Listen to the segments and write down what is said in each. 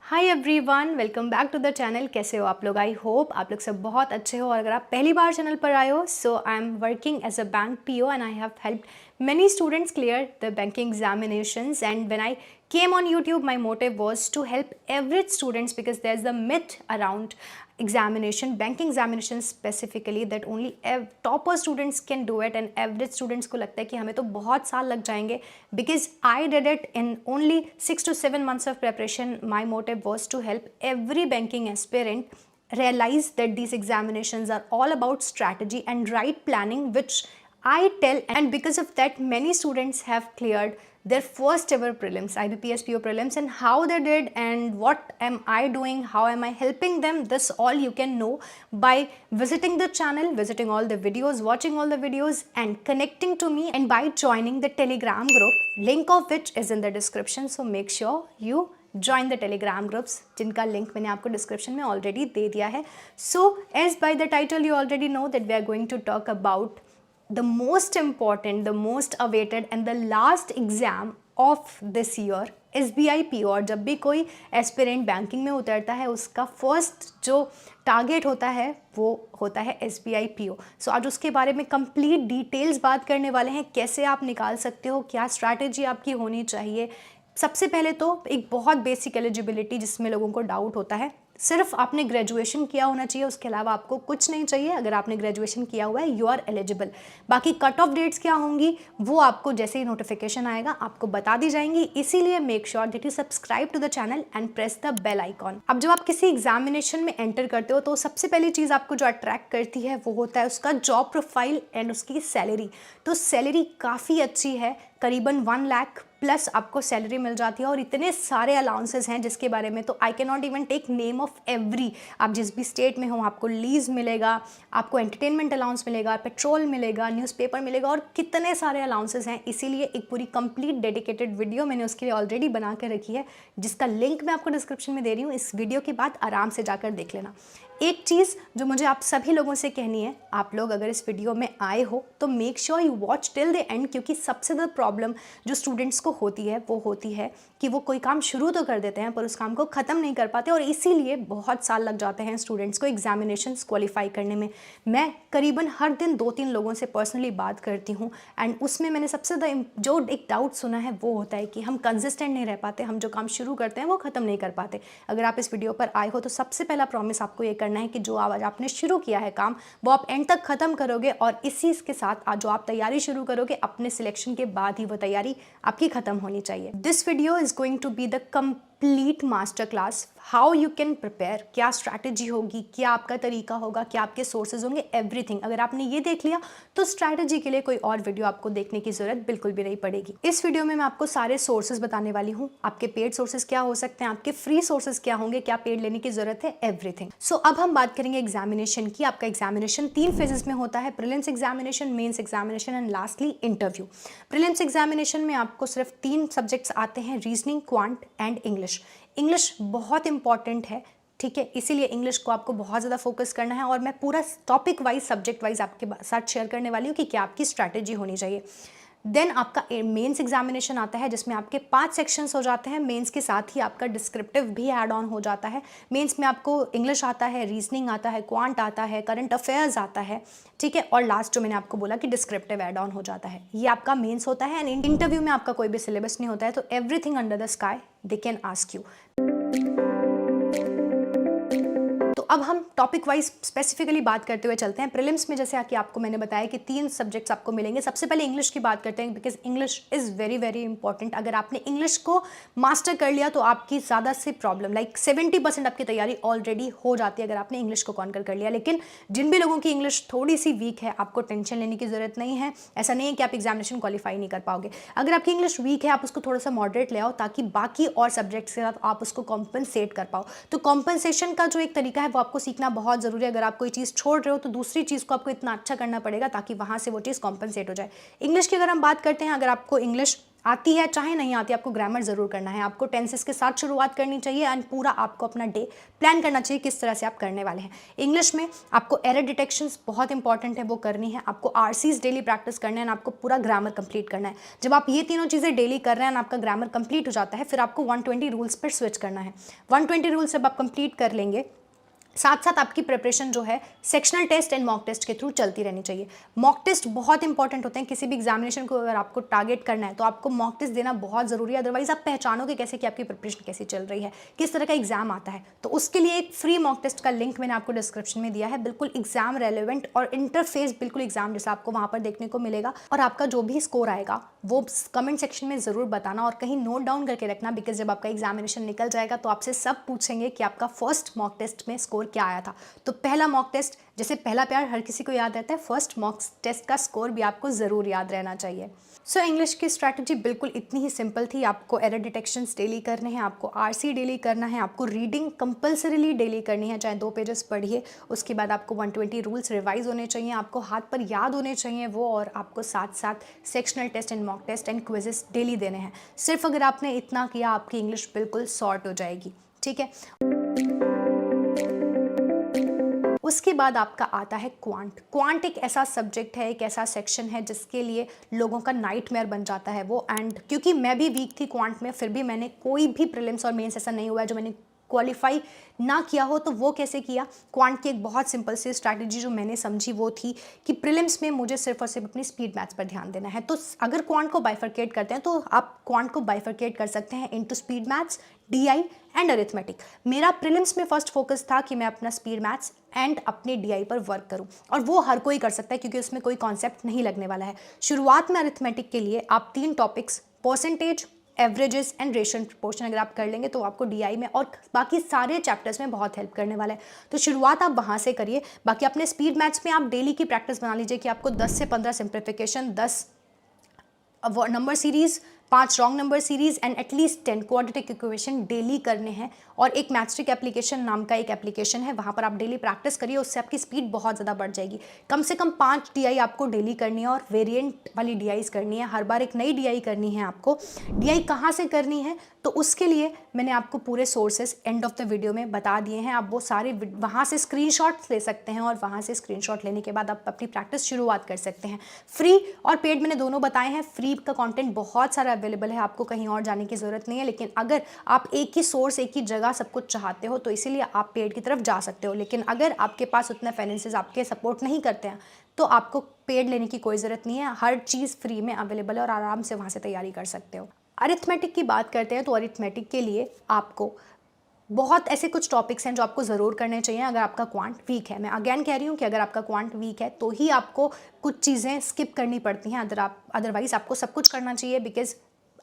Hi everyone, welcome back to the channel. कैसे हो आप लोग? आई होप आप लोग सब बहुत अच्छे हो। और अगर आप पहली बार चैनल पर आए हो, so I am working as a bank PO and I have helped many students clear the banking examinations. And when I came on YouTube, my motive was to help average students, because there's a myth around banking examinations specifically, that only topper students can do it and average students को लगता है कि हमें तो बहुत साल लग जाएंगे. Because I did it in only 6 to 7 months of preparation. My motive was to help every banking aspirant realize that these examinations are all about strategy and right planning, which I tell, and because of that many students have cleared their first ever prelims, IBPS PO prelims, and how they did and what am I doing, how am I helping them. This all you can know by visiting the channel, visiting all the videos, watching all the videos and connecting to me, and by joining the Telegram group, link of which is in the description. So make sure you join the Telegram groups, जिनका link मैंने आपको description में already दे दिया है. So as by the title you already know that we are going to talk about the most important, the most awaited and the last exam of this year, SBI PO. और जब भी कोई aspirant banking में उतरता है उसका first जो target होता है वो होता है SBI PO. सो आज उसके बारे में कंप्लीट डिटेल्स बात करने वाले हैं, कैसे आप निकाल सकते हो, क्या स्ट्रैटेजी आपकी होनी चाहिए. सबसे पहले तो एक बहुत बेसिक एलिजिबिलिटी जिसमें लोगों को डाउट होता है, सिर्फ आपने ग्रेजुएशन किया होना चाहिए, उसके अलावा आपको कुछ नहीं चाहिए. अगर आपने ग्रेजुएशन किया हुआ है यू आर एलिजिबल. बाकी कट ऑफ डेट्स क्या होंगी वो आपको जैसे ही नोटिफिकेशन आएगा आपको बता दी जाएंगी. इसीलिए make sure that you subscribe to the channel and press the bell icon. अब जब आप किसी एग्जामिनेशन में एंटर करते हो तो सबसे पहली चीज़ आपको जो अट्रैक्ट करती है वो होता है उसका जॉब प्रोफाइल एंड उसकी सैलरी. तो सैलरी काफ़ी अच्छी है, करीबन 1 लाख प्लस आपको सैलरी मिल जाती है. और इतने सारे अलाउंसेस हैं जिसके बारे में तो I can not even take name of every. आप जिस भी स्टेट में हो आपको लीज मिलेगा, आपको एंटरटेनमेंट अलाउंस मिलेगा, पेट्रोल मिलेगा, न्यूज़पेपर मिलेगा और कितने सारे अलाउंसेस हैं. इसीलिए एक पूरी कंप्लीट डेडिकेटेड वीडियो मैंने उसके लिए ऑलरेडी बना कर रखी है, जिसका लिंक मैं आपको डिस्क्रिप्शन में दे रही हूँ. इस वीडियो के बाद आराम से जाकर देख लेना. एक चीज़ जो मुझे आप सभी लोगों से कहनी है, आप लोग अगर इस वीडियो में आए हो तो make sure you watch till the end, क्योंकि सबसे ज़्यादा प्रॉब्लम जो स्टूडेंट्स को होती है वो होती है कि वो कोई काम शुरू तो कर देते हैं पर उस काम को ख़त्म नहीं कर पाते, और इसीलिए बहुत साल लग जाते हैं स्टूडेंट्स को एग्जामिनेशंस क्वालिफाई करने में. मैं करीबन हर दिन 2-3 लोगों से पर्सनली बात करती हूँ एंड उसमें मैंने सबसे ज़्यादा जो एक डाउट सुना है वो होता है कि हम कंसिस्टेंट नहीं रह पाते, हम जो काम शुरू करते हैं वो ख़त्म नहीं कर पाते. अगर आप इस वीडियो पर आए हो तो सबसे पहला प्रॉमिस आपको ये करना है कि जो आज आपने शुरू किया है काम वो आप एंड तक खत्म करोगे, और इसी के साथ आज जो आप तैयारी शुरू करोगे अपने सिलेक्शन के बाद ही वो तैयारी आपकी खत्म होनी चाहिए. This video is going to be the complete master class, how you can prepare, क्या स्ट्रैटेजी होगी, क्या आपका तरीका होगा, क्या आपके सोर्सेज होंगे, एवरीथिंग. अगर आपने ये देख लिया तो स्ट्रैटेजी के लिए कोई और वीडियो आपको देखने की जरूरत बिल्कुल भी नहीं पड़ेगी. इस वीडियो में मैं आपको सारे सोर्सेज बताने वाली हूँ. आपके पेड सोर्सेज क्या हो सकते हैं, आपके फ्री सोर्सेज क्या होंगे, क्या पेड लेने की जरूरत है, एवरीथिंग. सो अब हम बात करेंगे एग्जामिनेशन की. आपका एग्जामिनेशन 3 फेजेस में होता है, prelims examination, mains examination and lastly interview. Prelims examination में आपको सिर्फ 3 सब्जेक्ट्स आते हैं, reasoning, quant and English. English बहुत इंपॉर्टेंट है, ठीक है, इसीलिए इंग्लिश को आपको बहुत ज़्यादा फोकस करना है. और मैं पूरा टॉपिक वाइज, सब्जेक्ट वाइज आपके साथ शेयर करने वाली हूँ कि क्या आपकी स्ट्रैटेजी होनी चाहिए. देन आपका मेंस एग्जामिनेशन आता है जिसमें आपके 5 सेक्शंस हो जाते हैं. मेंस के साथ ही आपका डिस्क्रिप्टिव भी ऐड ऑन हो जाता है. मेंस में आपको इंग्लिश आता है, रीजनिंग आता है, क्वांट आता है, करंट अफेयर्स आता है, ठीक है, और लास्ट जो मैंने आपको बोला कि डिस्क्रिप्टिव ऐड ऑन हो जाता है. ये आपका मेंस होता है. एंड इंटरव्यू में आपका कोई भी सिलेबस नहीं होता है, तो everything under the sky they can ask you. अब हम टॉपिक वाइज स्पेसिफिकली बात करते हुए चलते हैं. प्रीलिम्स में जैसे कि आपको मैंने बताया कि 3 सब्जेक्ट्स आपको मिलेंगे. सबसे पहले इंग्लिश की बात करते हैं, because English is very very important. अगर आपने इंग्लिश को मास्टर कर लिया तो आपकी ज़्यादा से प्रॉब्लम, लाइक 70% आपकी तैयारी ऑलरेडी हो जाती है अगर आपने इंग्लिश को कॉन्कर कर लिया. लेकिन जिन भी लोगों की इंग्लिश थोड़ी सी वीक है आपको टेंशन लेने की ज़रूरत नहीं है. ऐसा नहीं है कि आप एग्जामिनेशन क्वालिफाई नहीं कर पाओगे. अगर आपकी इंग्लिश वीक है आप उसको थोड़ा सा मॉडरेट ले आओ ताकि बाकी और सब्जेक्ट्स के साथ आप उसको कॉम्पनसेट कर पाओ. तो कॉम्पनसेशन का जो एक तरीका है वो आपको सीखना बहुत ज़रूरी है. अगर आप कोई चीज़ छोड़ रहे हो तो दूसरी चीज़ को आपको इतना अच्छा करना पड़ेगा ताकि वहाँ से वो चीज़ कॉम्पनसेट हो जाए. इंग्लिश की अगर हम बात करते हैं, अगर आपको इंग्लिश आती है चाहे नहीं आती, आपको ग्रामर ज़रूर करना है, आपको टेंसेस के साथ शुरुआत करनी चाहिए एंड पूरा आपको अपना डे प्लान करना चाहिए किस तरह से आप करने वाले हैं। इंग्लिश में आपको एरर डिटेक्शंस बहुत इंपॉर्टेंट है, वो करनी है, आपको आरसीज डेली प्रैक्टिस करना है, आपको पूरा ग्रामर कंप्लीट करना है। जब आप ये तीनों चीज़ें डेली कर रहे हैं, आपका ग्रामर कंप्लीट हो जाता है, फिर आपको 120 रूल्स पर स्विच करना है। 120 रूल्स जब आप कंप्लीट कर लेंगे, साथ साथ आपकी प्रिपरेशन जो है sectional test and mock test के थ्रू चलती रहनी चाहिए। मॉक टेस्ट बहुत इंपॉर्टेंट होते हैं, किसी भी एग्जामिनेशन को अगर आपको टारगेट करना है तो आपको मॉक टेस्ट देना बहुत ज़रूरी है, अदरवाइज आप पहचानोगे कैसे कि आपकी प्रिपरेशन कैसी चल रही है, किस तरह का एग्जाम आता है। तो उसके लिए एक फ्री मॉक टेस्ट का लिंक मैंने आपको डिस्क्रिप्शन में दिया है, बिल्कुल एग्जाम रेलेवेंट और इंटरफेस बिल्कुल एग्जाम जैसा आपको वहाँ पर देखने को मिलेगा। और आपका जो भी स्कोर आएगा वो कमेंट सेक्शन में ज़रूर बताना और कहीं नोट डाउन करके रखना, बिकॉज जब आपका एग्जामिनेशन निकल जाएगा तो आपसे सब पूछेंगे कि आपका फर्स्ट मॉक टेस्ट में स्कोर क्या आया था। तो पहला मॉक टेस्ट, जैसे पहला प्यार हर किसी को याद रहता है, फर्स्ट मॉक टेस्ट का स्कोर भी आपको ज़रूर याद रहना चाहिए। सो इंग्लिश की स्ट्रैटेजी बिल्कुल इतनी ही सिंपल थी। आपको एरर डिटेक्शंस डेली करने हैं, आपको आरसी डेली करना है, आपको रीडिंग कंपल्सरीली डेली करनी है, चाहे 2 पेजेस पढ़िए। उसके बाद आपको 120 रूल्स रिवाइज होने चाहिए, आपको हाथ पर याद होने चाहिए वो, और आपको साथ साथ sectional test and mock test and quizzes daily देने हैं। सिर्फ अगर आपने इतना किया, आपकी इंग्लिश बिल्कुल सॉर्ट हो जाएगी। ठीक है। उसके बाद आपका आता है क्वांट। क्वांट एक ऐसा सब्जेक्ट है, एक ऐसा सेक्शन है जिसके लिए लोगों का नाइटमेयर बन जाता है वो। एंड क्योंकि मैं भी वीक थी क्वांट में, फिर भी मैंने कोई भी प्रीलिम्स और मेंस ऐसा नहीं हुआ है जो मैंने क्वालिफाई ना किया हो। तो वो कैसे किया? क्वांट की एक बहुत सिंपल सी स्ट्रैटेजी जो मैंने समझी वो थी कि प्रीलिम्स में मुझे सिर्फ और सिर्फ अपनी स्पीड मैथ्स पर ध्यान देना है। तो अगर क्वांट को बाइफरकेट करते हैं तो आप क्वांट को बाइफरकेट कर सकते हैं into speed maths, DI and arithmetic. मेरा प्रीलिम्स में फर्स्ट फोकस था कि मैं अपना स्पीड मैथ्स एंड अपने डीआई पर वर्क करूं, और वो हर कोई कर सकता है क्योंकि उसमें कोई कॉन्सेप्ट नहीं लगने वाला है। शुरुआत में अरिथमेटिक के लिए आप 3 topics, percentage, averages and ratio proportion अगर आप कर लेंगे तो आपको डीआई में और बाकी सारे चैप्टर्स में बहुत हेल्प करने वाला है। तो शुरुआत आप वहाँ से करिए। बाकी अपने स्पीड मैथ्स में आप डेली की प्रैक्टिस बना लीजिए कि आपको 10 से 15 simplification, 10 number series, 5 wrong number series and at least 10 quadratic equation daily करने हैं। और एक मैथस्टिक एप्लीकेशन नाम का एक एप्लीकेशन है, वहाँ पर आप डेली प्रैक्टिस करिए, उससे आपकी स्पीड बहुत ज़्यादा बढ़ जाएगी। कम से कम 5 डीआई आपको डेली करनी है और वेरिएंट वाली डीआईज करनी है, हर बार एक नई डीआई करनी है आपको। डीआई कहाँ से करनी है तो उसके लिए मैंने आपको पूरे sources end of the video में बता दिए हैं। आप वो सारे वहाँ से स्क्रीनशॉट्स ले सकते हैं और वहाँ से स्क्रीनशॉट लेने के बाद आप अपनी प्रैक्टिस शुरुआत कर सकते हैं। फ्री और पेड मैंने दोनों बताए हैं। फ्री का कंटेंट बहुत सारा अवेलेबल है, आपको कहीं और जाने की ज़रूरत नहीं है। लेकिन अगर आप एक ही सोर्स, एक ही जगह सब कुछ चाहते हो तो इसीलिए आप पेड की तरफ जा सकते हो। लेकिन अगर आपके पास उतना फाइनेंसेस आपके सपोर्ट नहीं करते हैं तो आपको पेड लेने की कोई ज़रूरत नहीं है। हर चीज़ फ्री में अवेलेबल है और आराम से वहाँ से तैयारी कर सकते हो। अरिथमेटिक की बात करते हैं तो अरिथमेटिक के लिए आपको बहुत ऐसे कुछ टॉपिक्स हैं जो आपको ज़रूर करने चाहिए अगर आपका क्वांट वीक है। मैं अगेन कह रही हूँ कि अगर आपका क्वांट वीक है तो ही आपको कुछ चीज़ें स्किप करनी पड़ती हैं, अदरवाइज़ आपको सब कुछ करना चाहिए। बिकॉज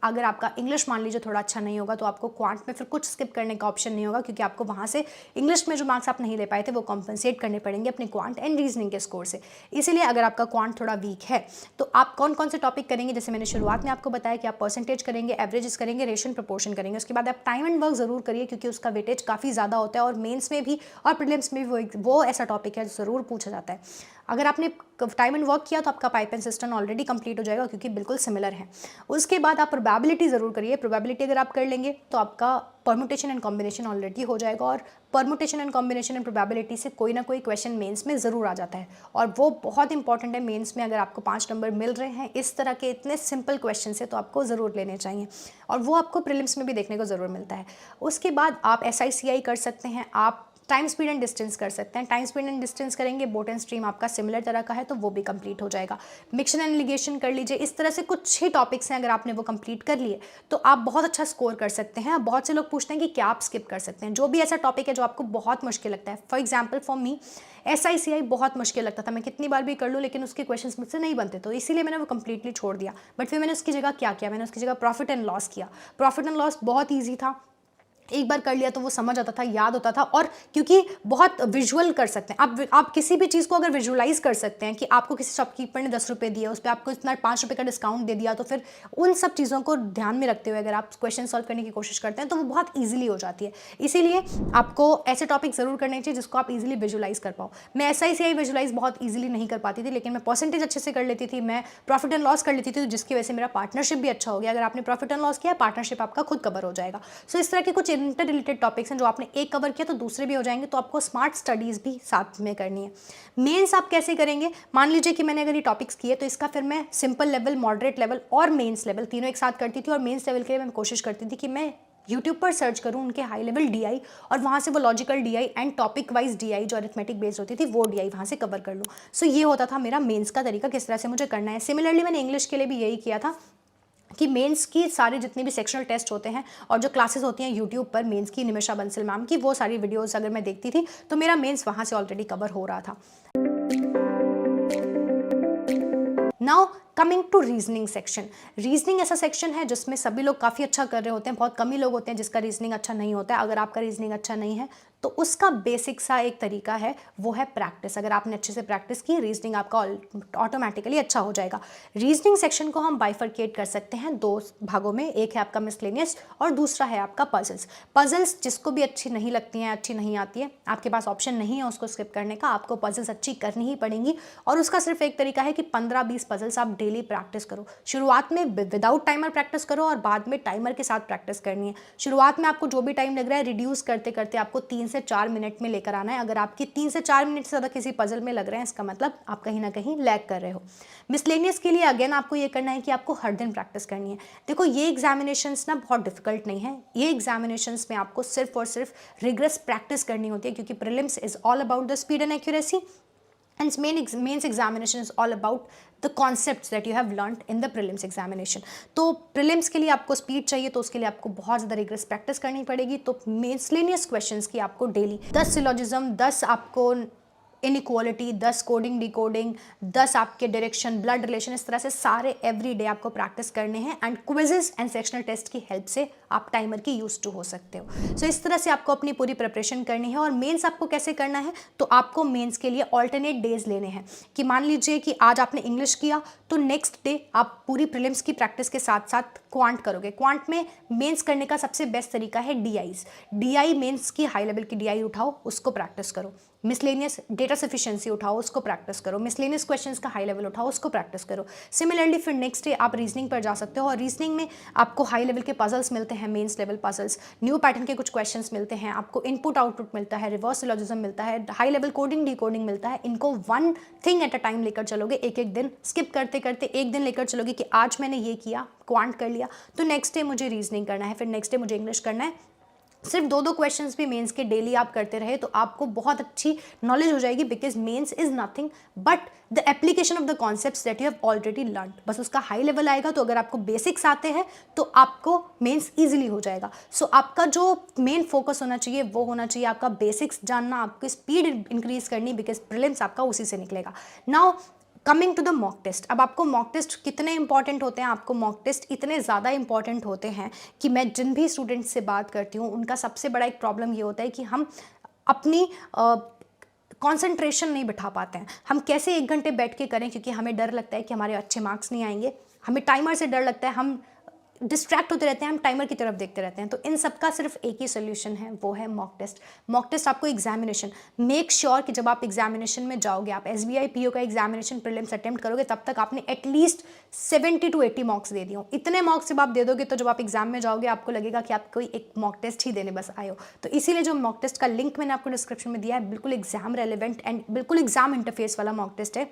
अगर आपका इंग्लिश मान लीजिए थोड़ा अच्छा नहीं होगा तो आपको क्वांट में फिर कुछ स्किप करने का ऑप्शन नहीं होगा, क्योंकि आपको वहाँ से इंग्लिश में जो मार्क्स आप नहीं ले पाए थे वो कॉम्पनसेट करने पड़ेंगे अपने क्वांट एंड रीजनिंग के स्कोर से। इसीलिए अगर आपका क्वांट थोड़ा वीक है तो आप कौन कौन से टॉपिक करेंगे, जैसे मैंने शुरुआत में आपको बताया कि आप परसेंटेज करेंगे, एवरेजेस करेंगे, रेशियो प्रोपोर्शन करेंगे। उसके बाद आप टाइम एंड वर्क ज़रूर करिए क्योंकि उसका वेटेज काफ़ी ज़्यादा होता है और मेन्स में भी और प्रीलिम्स में भी वो ऐसा टॉपिक है ज़रूर पूछा जाता है। अगर आपने टाइम एंड वर्क किया तो आपका pipe and system already complete हो जाएगा क्योंकि बिल्कुल सिमिलर है। उसके बाद आप प्रोबेबिलिटी ज़रूर करिए। प्रोबेबिलिटी अगर आप कर लेंगे तो आपका परमुटेशन एंड कॉम्बिनेशन ऑलरेडी हो जाएगा, और permutation and combination and probability से कोई ना कोई क्वेश्चन मेंस में ज़रूर आ जाता है और वो बहुत इंपॉर्टेंट है मेंस में। अगर आपको 5 नंबर मिल रहे हैं इस तरह के इतने सिंपल क्वेश्चन से तो आपको ज़रूर लेने चाहिए, और वो आपको प्रीलिम्स में भी देखने को ज़रूर मिलता है। उसके बाद आप SICI कर सकते हैं, आप टाइम स्पीड एंड डिस्टेंस कर सकते हैं। टाइम स्पीड एंड डिस्टेंस करेंगे, बोट एंड स्ट्रीम आपका सिमिलर तरह का है तो वो भी कंप्लीट हो जाएगा। मिक्शन एंड लिगेशन कर लीजिए। इस तरह से कुछ ही टॉपिक्स हैं, अगर आपने वो कंप्लीट कर लिए तो आप बहुत अच्छा स्कोर कर सकते हैं। बहुत से लोग पूछते हैं कि क्या आप स्किप कर सकते हैं, जो भी ऐसा टॉपिक है जो आपको बहुत मुश्किल लगता है। For example for me SICI बहुत मुश्किल लगता था, मैं कितनी बार भी कर लूँ लेकिन उसके क्वेश्चंस मुझसे नहीं बनते, तो इसीलिए मैंने वो कंप्लीटली छोड़ दिया। बट फिर मैंने उसकी जगह क्या किया, मैंने उसकी जगह प्रॉफिट एंड लॉस किया। प्रॉफिट एंड लॉस बहुत ईजी था, एक बार कर लिया तो वो समझ आता था, याद होता था। और क्योंकि बहुत विजुअल कर सकते हैं आप किसी भी चीज़ को अगर विजुअलाइज कर सकते हैं कि आपको किसी शॉपकीपर ने 10 रुपये दिए, उस पर आपको इतना 5 रुपये का डिस्काउंट दे दिया, तो फिर उन सब चीज़ों को ध्यान में रखते हुए अगर आप क्वेश्चन सॉल्व करने की कोशिश करते हैं तो वो बहुत ईजिली हो जाती है। इसीलिए आपको ऐसे टॉपिक ज़रूर करने चाहिए जिसको आप इजीली विजुअलाइज कर पाओ। मैं SICI विजुअलाइज बहुत ईजिली नहीं कर पाती थी, लेकिन मैं परसेंटेज अच्छे से कर लेती थी, मैं प्रॉफिट एंड लॉस कर लेती थी, जिसकी वजह से मेरा पार्टनरशिप भी अच्छा हो गया। अगर आपने प्रॉफिट एंड लॉस किया, पार्टनरशिप आपका खुद कवर हो जाएगा। सो इस तरह के कुछ इंटर रिलेटेड टॉपिक्स हैं जो आपने एक कवर किया तो दूसरे भी हो जाएंगे, तो आपको स्मार्ट स्टडीज़ भी साथ में करनी है। मेंस आप कैसे करेंगे? मान लीजिए कि मैंने अगर ये टॉपिक्स किए तो इसका फिर मैं सिंपल लेवल, मॉडरेट लेवल और मेंस लेवल तीनों एक साथ करती थी। और मेंस लेवल के लिए मैं कोशिश करती थी कि मैं यूट्यूब पर सर्च करूं उनके हाई लेवल DI, और वहाँ से वो logical DI and topic wise DI जो अरिथमेटिक बेस्ड होती थी वो DI वहाँ से कवर कर लूँ। सो ये होता था मेरा मेंस का तरीका, किस तरह से मुझे करना है। सिमिलरली मैंने इंग्लिश के लिए भी यही किया था कि मेंस की सारे जितने भी सेक्शनल टेस्ट होते हैं और जो क्लासेस होती हैं यूट्यूब पर मेंस की, निमिषा बंसल मैम की, वो सारी वीडियोस अगर मैं देखती थी तो मेरा मेंस वहाँ से ऑलरेडी कवर हो रहा था। Now coming to reasoning section. Reasoning ऐसा सेक्शन है जिसमें सभी लोग काफ़ी अच्छा कर रहे होते हैं, बहुत कम ही लोग होते हैं जिसका रीजनिंग अच्छा नहीं होता है। अगर आपका रीजनिंग अच्छा नहीं है तो उसका बेसिक सा एक तरीका है, वो है प्रैक्टिस। अगर आपने अच्छे से प्रैक्टिस की, रीजनिंग आपका ऑटोमेटिकली अच्छा हो जाएगा। रीजनिंग सेक्शन को हम बाइफरकेट कर सकते हैं दो भागों में, एक है आपका मिसलेनियस और दूसरा है आपका पजल्स। पजल्स जिसको भी अच्छी नहीं लगती हैं, अच्छी नहीं आती है, आपके पास ऑप्शन नहीं है उसको स्किप करने का, आपको पजल्स अच्छी करनी ही पड़ेंगी। और उसका सिर्फ एक तरीका है कि 15-20 पजल्स आप डेली प्रैक्टिस करो। शुरुआत में विदाउट टाइमर प्रैक्टिस करो और बाद में टाइमर के साथ प्रैक्टिस करनी है। शुरुआत में आपको जो भी टाइम लग रहा है रिड्यूस करते करते आपको 3 से 4 मिनट में लेकर आना है। अगर आपकी 3 से 4 मिनट से ज़्यादा किसी पजल में लग रहे हैं, इसका मतलब आप कहीं ना कहीं लैग कर रहे हो। मिसलेनियस के लिए अगेन आपको ये करना है कि आपको हर दिन प्रैक्टिस करनी है। देखो ये एग्जामिनेशंस ना बहुत डिफिकल्ट नहीं है, ये एग्जामिनेशंस में आपको सिर्फ और सिर्फ रिग्रेस प्रैक्टिस करनी होती है, क्योंकि prelims is all about the speed and accuracy and mains examination is all about the concepts that you have learnt in the prelims examination। तो prelims के लिए आपको स्पीड चाहिए तो उसके लिए आपको बहुत ज़्यादा रिग्रेस प्रैक्टिस करनी पड़ेगी। तो मिसलेनियस क्वेश्चंस की आपको डेली 10 सिलोजिज्म, 10 आपको इनइक्वालिटी, 10 कोडिंग डिकोडिंग, 10 आपके डायरेक्शन, ब्लड रिलेशन, इस तरह से सारे एवरी डे आपको प्रैक्टिस करने हैं। And quizzes and sectional test की हेल्प से आप टाइमर की यूज टू हो सकते हो। सो इस तरह से आपको अपनी पूरी प्रिपरेशन करनी है। और मेंस आपको कैसे करना है, तो आपको मेंस के लिए ऑल्टरनेट डेज लेने हैं। कि मान लीजिए कि आज आपने इंग्लिश किया तो नेक्स्ट डे आप पूरी प्रीलिम्स की प्रैक्टिस के साथ साथ क्वांट करोगे। क्वांट में मेंस करने का सबसे बेस्ट तरीका है DI मेंस की हाई लेवल की DI उठाओ, उसको प्रैक्टिस करो। मिसलेनियस डेटा सफिशिएंसी उठाओ, उसको प्रैक्टिस करो। मिसलेनियस क्वेश्चंस का हाई लेवल उठाओ, उसको प्रैक्टिस करो। सिमिलरली फिर नेक्स्ट डे आप रीजनिंग पर जा सकते हो और रीजनिंग में आपको हाई लेवल के पजल्स मिलते हैं, mains level puzzles, new pattern के कुछ क्वेश्चंस मिलते हैं, आपको इनपुट आउटपुट मिलता है, रिवर्स सिलोजिज्म मिलता है, हाई लेवल कोडिंग डिकोडिंग मिलता है। इनको one thing at a time लेकर चलोगे, एक एक दिन स्किप करते करते एक दिन लेकर चलोगे कि आज मैंने ये किया, क्वांट कर लिया, तो नेक्स्ट डे मुझे रीजनिंग करना है, फिर नेक्स्ट डे मुझे इंग्लिश करना है। सिर्फ 2-2 क्वेश्चंस भी मेंस के डेली आप करते रहे तो आपको बहुत अच्छी नॉलेज हो जाएगी। Because mains is nothing but the application of the concepts that you have already learn. बस उसका हाई लेवल आएगा, तो अगर आपको बेसिक्स आते हैं तो आपको मेंस इजीली हो जाएगा। सो आपका जो मेन फोकस होना चाहिए वो होना चाहिए आपका बेसिक्स जानना, आपकी स्पीड इंक्रीज करनी, बिकॉज प्रीलिम्स आपका उसी से निकलेगा। Now coming to the mock test. अब आपको मॉक टेस्ट कितने इंपॉर्टेंट होते हैं, आपको मॉक टेस्ट इतने ज़्यादा इंपॉर्टेंट होते हैं कि मैं जिन भी स्टूडेंट्स से बात करती हूँ उनका सबसे बड़ा एक प्रॉब्लम ये होता है कि हम अपनी कंसंट्रेशन नहीं बिठा पाते हैं। हम कैसे 1 घंटे बैठ के करें, क्योंकि हमें डर लगता है कि हमारे अच्छे मार्क्स नहीं आएंगे, हमें टाइमर से डर लगता है, हम डिस्ट्रैक्ट होते रहते हैं, हम टाइमर की तरफ देखते रहते हैं। तो इन सब का सिर्फ एक ही सोल्यूशन है, वो है मॉक टेस्ट। मॉक टेस्ट आपको एग्जामिनेशन, मेक श्योर कि जब आप एग्जामिनेशन में जाओगे, आप SBI PO का एग्जामिनेशन प्रीलिम्स अटेम्प्ट करोगे, तब तक आपने एटलीस्ट 70 to 80 मॉक्स दे दिए हो। इतने मॉक्स जब आप दे दोगे तो जब आप एग्जाम में जाओगे आपको लगेगा कि आप कोई एक मॉक टेस्ट ही देने बस आए हो। तो इसीलिए जो मॉक टेस्ट का लिंक मैंने आपको डिस्क्रिप्शन में दिया है, बिल्कुल एग्जाम रेलिवेंट एंड बिल्कुल एग्जाम इंटरफेस वाला मॉक टेस्ट है।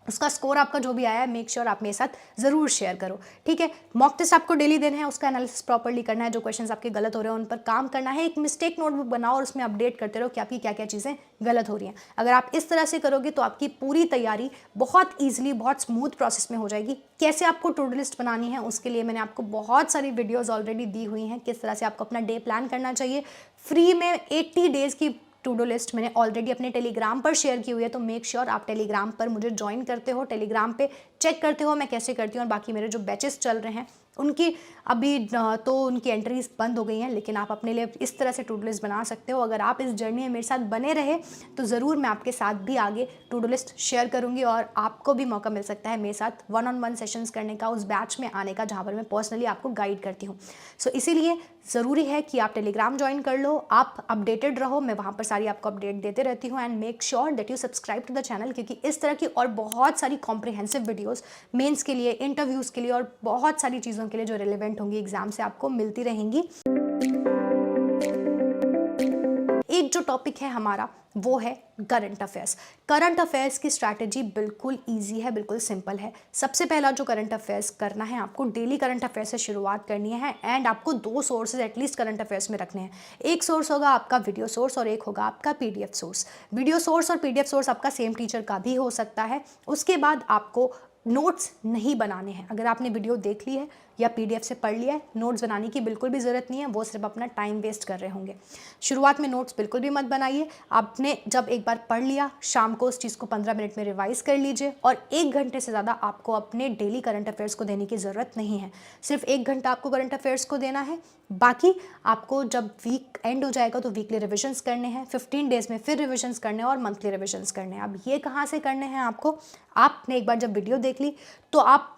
उसका स्कोर आपका जो भी आया है, मेक श्योर आप मेरे साथ ज़रूर शेयर करो, ठीक है। मॉक टेस्ट आपको डेली देना है, उसका एनालिसिस प्रॉपर्ली करना है, जो क्वेश्चंस आपके गलत हो रहे हैं उन पर काम करना है। एक मिस्टेक नोटबुक बनाओ और उसमें अपडेट करते रहो कि आपकी क्या क्या चीज़ें गलत हो रही हैं। अगर आप इस तरह से करोगे तो आपकी पूरी तैयारी बहुत ईजिली, बहुत स्मूथ प्रोसेस में हो जाएगी। कैसे आपको टू डू लिस्ट बनानी है, उसके लिए मैंने आपको बहुत सारी वीडियोज़ ऑलरेडी दी हुई हैं, किस तरह से आपको अपना डे प्लान करना चाहिए। फ्री में 80 डेज़ की टू डू लिस्ट मैंने ऑलरेडी अपने टेलीग्राम पर शेयर की हुई है, तो मेक श्योर आप टेलीग्राम पर मुझे ज्वाइन करते हो, टेलीग्राम पे चेक करते हो मैं कैसे करती हूँ। और बाकी मेरे जो बैचेस चल रहे हैं उनकी अभी तो उनकी एंट्रीज बंद हो गई हैं, लेकिन आप अपने लिए इस तरह से टू डू लिस्ट बना सकते हो। अगर आप इस जर्नी में मेरे साथ बने रहे तो ज़रूर मैं आपके साथ भी आगे टू डू लिस्ट शेयर करूँगी और आपको भी मौका मिल सकता है मेरे साथ 1-on-1 सेशंस करने का, उस बैच में आने का जहाँ पर मैं पर्सनली आपको गाइड करती हूँ। सो इसीलिए ज़रूरी है कि आप टेलीग्राम ज्वाइन कर लो, आप अपडेटेड रहो, मैं वहाँ पर सारी आपको अपडेट देते रहती हूँ। And make sure that you subscribe to the channel, क्योंकि इस तरह की और बहुत सारी कॉम्प्रिहेंसिव वीडियोस मेंस के लिए, इंटरव्यूज़ के लिए और बहुत सारी चीज़ों के लिए जो रिलेवेंट होंगी एग्जाम से आपको मिलती रहेंगी। एक जो टॉपिक है हमारा वो है करंट अफेयर्स। करंट अफेयर्स की स्ट्रैटेजी बिल्कुल इजी है, बिल्कुल सिंपल है। सबसे पहला जो करंट अफेयर्स करना है, आपको डेली करंट अफेयर्स से शुरुआत करनी है एंड आपको 2 सोर्सेज एटलीस्ट करंट अफेयर्स में रखने हैं। एक सोर्स होगा आपका वीडियो सोर्स और एक होगा आपका पीडीएफ सोर्स। वीडियो सोर्स और पीडीएफ सोर्स आपका सेम टीचर का भी हो सकता है। उसके बाद आपको नोट्स नहीं बनाने हैं। अगर आपने वीडियो देख ली है या पीडीएफ से पढ़ लिया है, नोट्स बनाने की बिल्कुल भी ज़रूरत नहीं है, वो सिर्फ अपना टाइम वेस्ट कर रहे होंगे। शुरुआत में नोट्स बिल्कुल भी मत बनाइए। आपने जब एक बार पढ़ लिया, शाम को उस चीज़ को 15 मिनट में रिवाइज कर लीजिए और 1 घंटे से ज़्यादा आपको अपने डेली करंट अफेयर्स को देने की ज़रूरत नहीं है। सिर्फ 1 घंटा आपको करंट अफेयर्स को देना है। बाकी आपको जब वीक एंड हो जाएगा तो वीकली रिविजन्स करने हैं, 15 डेज में फिर रिविजन्स करने हैं और मंथली रिविजन्स करने हैं। अब ये कहाँ से करने हैं आपको? आपने एक बार जब वीडियो देख ली तो आप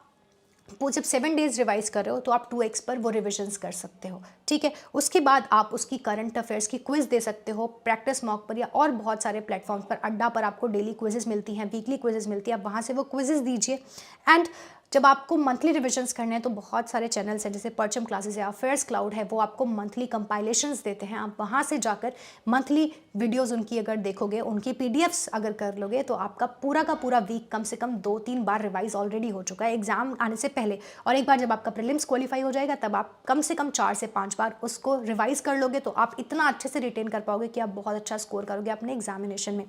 वो जब 7 डेज रिवाइज कर रहे हो तो आप 2x पर वो रिविजन्स कर सकते हो, ठीक है। उसके बाद आप उसकी करंट अफेयर्स की क्विज दे सकते हो प्रैक्टिस मॉक पर या और बहुत सारे प्लेटफॉर्म्स पर। अड्डा पर आपको डेली क्विजेस मिलती हैं, वीकली क्विजेस मिलती है, आप वहाँ से वो क्विजेस दीजिए। एंड जब आपको मंथली रिविजन्स करने हैं तो बहुत सारे चैनल्स हैं, जैसे परचम क्लासेस है, अफेयर्स क्लाउड है, वो आपको मंथली कंपाइलेशंस देते हैं। आप वहाँ से जाकर मंथली वीडियोस उनकी अगर देखोगे, उनकी पीडीएफ्स अगर कर लोगे तो आपका पूरा का पूरा वीक कम से कम 2-3 बार रिवाइज ऑलरेडी हो चुका है एग्जाम आने से पहले। और एक बार जब आपका प्रीलिम्स क्वालिफाई हो जाएगा तब आप कम से कम 4 से 5 बार उसको रिवाइज कर लोगे तो आप इतना अच्छे से रिटेन कर पाओगे कि आप बहुत अच्छा स्कोर करोगे अपने एग्जामिनेशन में।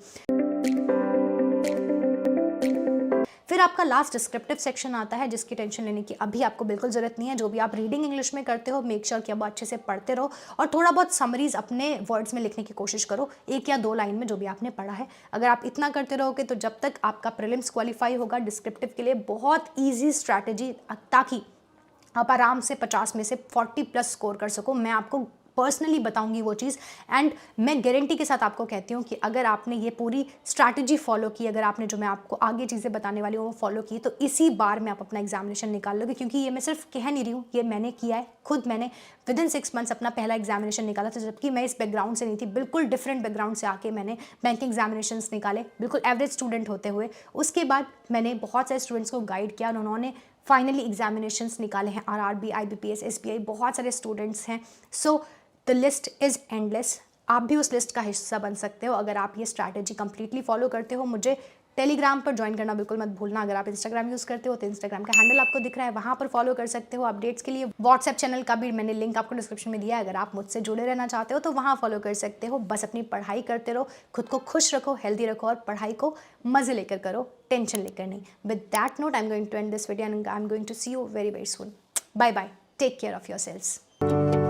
फिर आपका लास्ट डिस्क्रिप्टिव सेक्शन आता है, जिसकी टेंशन लेने की अभी आपको बिल्कुल ज़रूरत नहीं है। जो भी आप रीडिंग इंग्लिश में करते हो, मेक श्योर कि आप अच्छे से पढ़ते रहो और थोड़ा बहुत समरीज अपने वर्ड्स में लिखने की कोशिश करो, 1 या 2 लाइन में जो भी आपने पढ़ा है। अगर आप इतना करते रहोगे तो जब तक आपका प्रीलिम्स क्वालिफाई होगा डिस्क्रिप्टिव के लिए बहुत ईजी स्ट्रैटेजी, ताकि आप आराम से 50 में से 40+ स्कोर कर सको। मैं आपको पर्सनली बताऊंगी वो चीज़ एंड मैं गारंटी के साथ आपको कहती हूँ कि अगर आपने ये पूरी स्ट्रैटेजी फॉलो की, अगर आपने जो मैं आपको आगे चीज़ें बताने वाली हूँ वो फॉलो की, तो इसी बार में आप अपना एग्जामिनेशन निकाल लोगे। क्योंकि ये मैं सिर्फ कह नहीं रही हूँ, ये मैंने किया है खुद। मैंने विदिन 6 मंथ्स अपना पहला एग्जामिनेशन निकाला था, जबकि मैं इस बैकग्राउंड से नहीं थी, बिल्कुल डिफरेंट बैकग्राउंड से आके मैंने बैंकिंग एग्जामिनेशन निकाले, बिल्कुल एवरेज स्टूडेंट होते हुए। उसके बाद मैंने बहुत सारे स्टूडेंट्स को गाइड किया और उन्होंने फाइनली एग्जामिनेशंस निकाले हैं, आरआरबी, आईबीपीएस, एसबीआई, बहुत सारे स्टूडेंट्स हैं। So the list is endless. आप भी उस लिस्ट का हिस्सा बन सकते हो अगर आप ये स्ट्रैटेजी कंप्लीटली फॉलो करते हो। मुझे टेलीग्राम पर ज्वाइन करना बिल्कुल मत भूलना। अगर आप इंस्टाग्राम यूज़ करते हो तो इंस्टाग्राम का हैंडल आपको दिख रहा है, वहाँ पर फॉलो कर सकते हो अपडेट्स के लिए। व्हाट्सएप चैनल का भी मैंने लिंक आपको डिस्क्रिप्शन में दिया है, अगर आप मुझसे जुड़े रहना चाहते हो तो वहाँ फॉलो कर सकते हो। बस अपनी पढ़ाई करते रहो, खुद को खुश रखो, हेल्दी रखो और पढ़ाई को मज़े लेकर करो, टेंशन लेकर नहीं। With that note I am going to end this video and I am going to see you very very soon. Bye bye, take care of your selves.